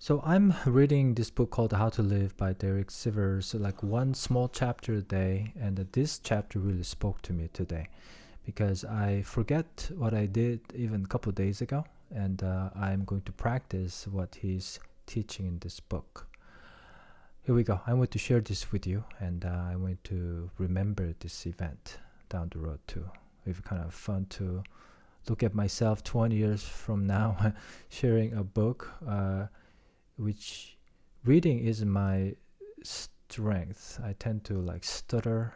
So I'm reading this book called How to Live by Derek Sivers, like one small chapter a day, and this chapter really spoke to me today because I forget what I did even a couple of days ago, and I'm going to practice what he's teaching in this book. Here we go. I want to share this with you, and I want to remember this event down the road too. It's kind of fun to look at myself 20 years from now sharing a book. Which reading is my strength. I tend to like stutter.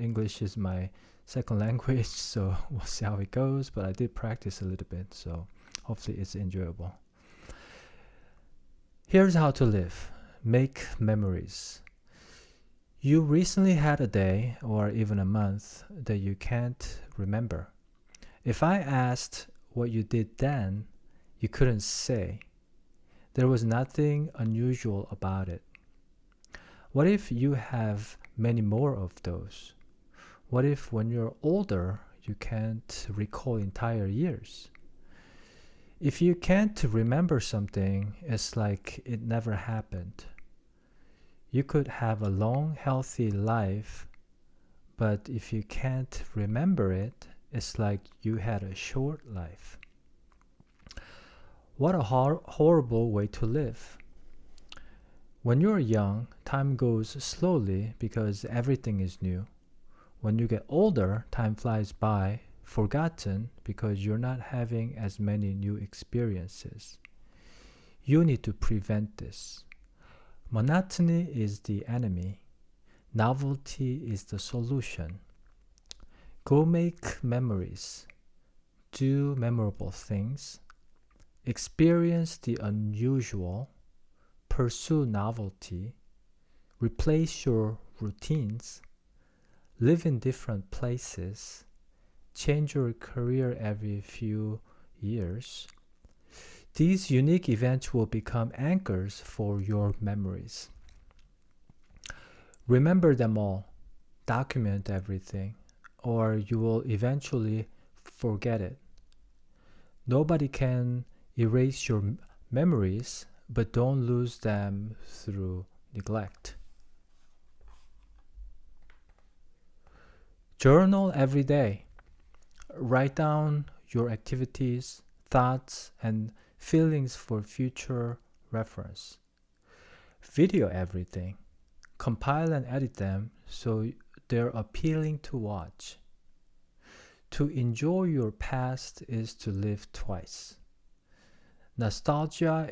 English is my second language, so we'll see how it goes. But I did practice a little bit, so hopefully it's enjoyable. Here's how to live. Make memories. You recently had a day or even a month that you can't remember. If I asked what you did then, you couldn't say. There was nothing unusual about it. What if you have many more of those? What if when you're older, you can't recall entire years? If you can't remember something, it's like it never happened. You could have a long, healthy life, but if you can't remember it, it's like you had a short life. What a horrible way to live. When you're young, time goes slowly because everything is new. When you get older, time flies by, forgotten because you're not having as many new experiences. You need to prevent this. Monotony is the enemy. Novelty is the solution. Go make memories. Do memorable things. Experience the unusual, pursue novelty, replace your routines, live in different places, change your career every few years. These unique events will become anchors for your memories. Remember them all, document everything, or you will eventually forget it. Nobody can erase your memories, but don't lose them through neglect. Journal every day. Write down your activities, thoughts, and feelings for future reference. Video everything. Compile and edit them so they're appealing to watch. To enjoy your past is to live twice. Nostalgia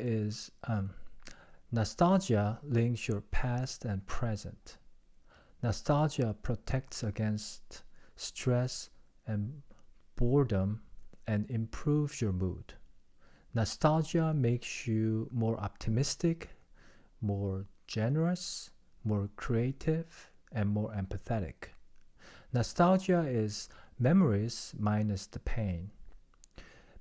links your past and present. Nostalgia protects against stress and boredom and improves your mood. Nostalgia makes you more optimistic, more generous, more creative, and more empathetic. Nostalgia is memories minus the pain.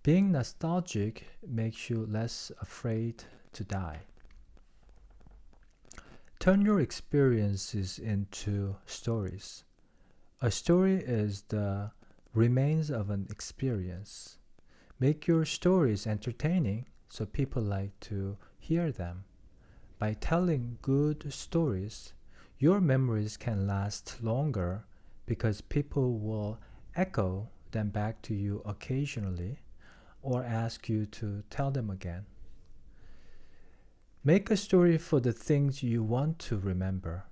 Being nostalgic makes you less afraid to die. Turn your experiences into stories. A story is the remains of an experience. Make your stories entertaining so people like to hear them. By telling good stories, your memories can last longer because people will echo them back to you occasionally or ask you to tell them again. Make a story for the things you want to remember.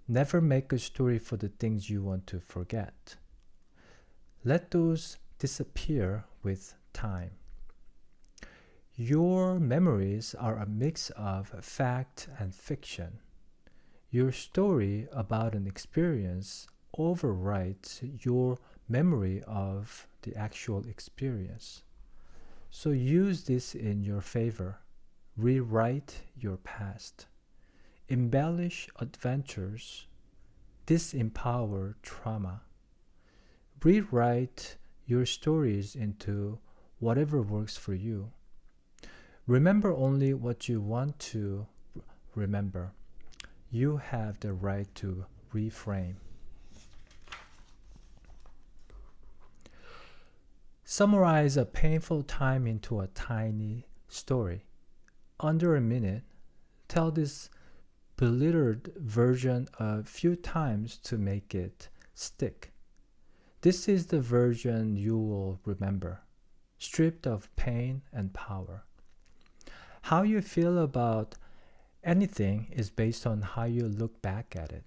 Never make a story for the things you want to forget. Let those disappear with time. Your memories are a mix of fact and fiction. Your story about an experience overrides your memory of the actual experience. So use this in your favor. Rewrite your past. Embellish adventures. Disempower trauma. Rewrite your stories into whatever works for you. Remember only what you want to remember. You have the right to reframe. Summarize a painful time into a tiny story. under a minute, tell this belittled version a few times to make it stick. This is the version you will remember, stripped of pain and power. How you feel about anything is based on how you look back at it.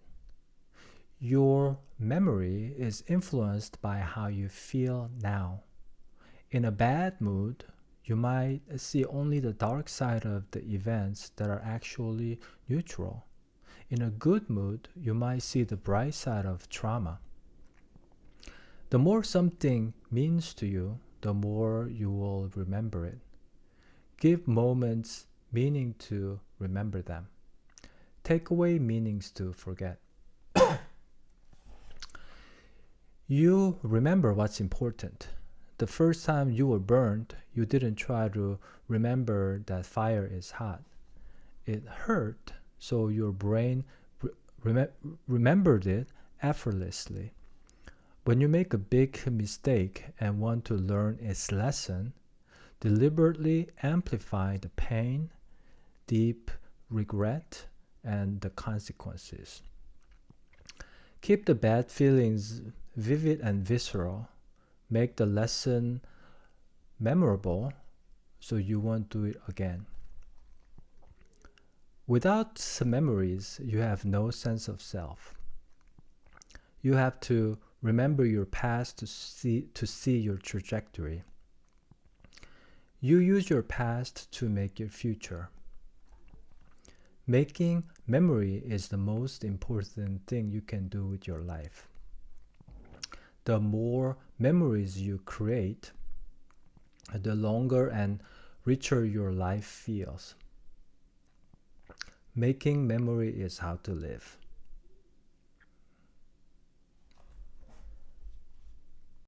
Your memory is influenced by how you feel now. In a bad mood, you might see only the dark side of the events that are actually neutral. In a good mood, you might see the bright side of trauma. The more something means to you, the more you will remember it. Give moments meaning to remember them. Take away meanings to forget. You remember what's important. The first time you were burned, you didn't try to remember that fire is hot. It hurt, so your brain remembered it effortlessly. When you make a big mistake and want to learn its lesson, deliberately amplify the pain, deep regret, and the consequences. Keep the bad feelings vivid and visceral. Make the lesson memorable so you won't do it again. Without some memories, you have no sense of self. You have to remember your past to see your trajectory. You use your past to make your future. Making memory is the most important thing you can do with your life. The more memories you create, the longer and richer your life feels. Making memory is how to live.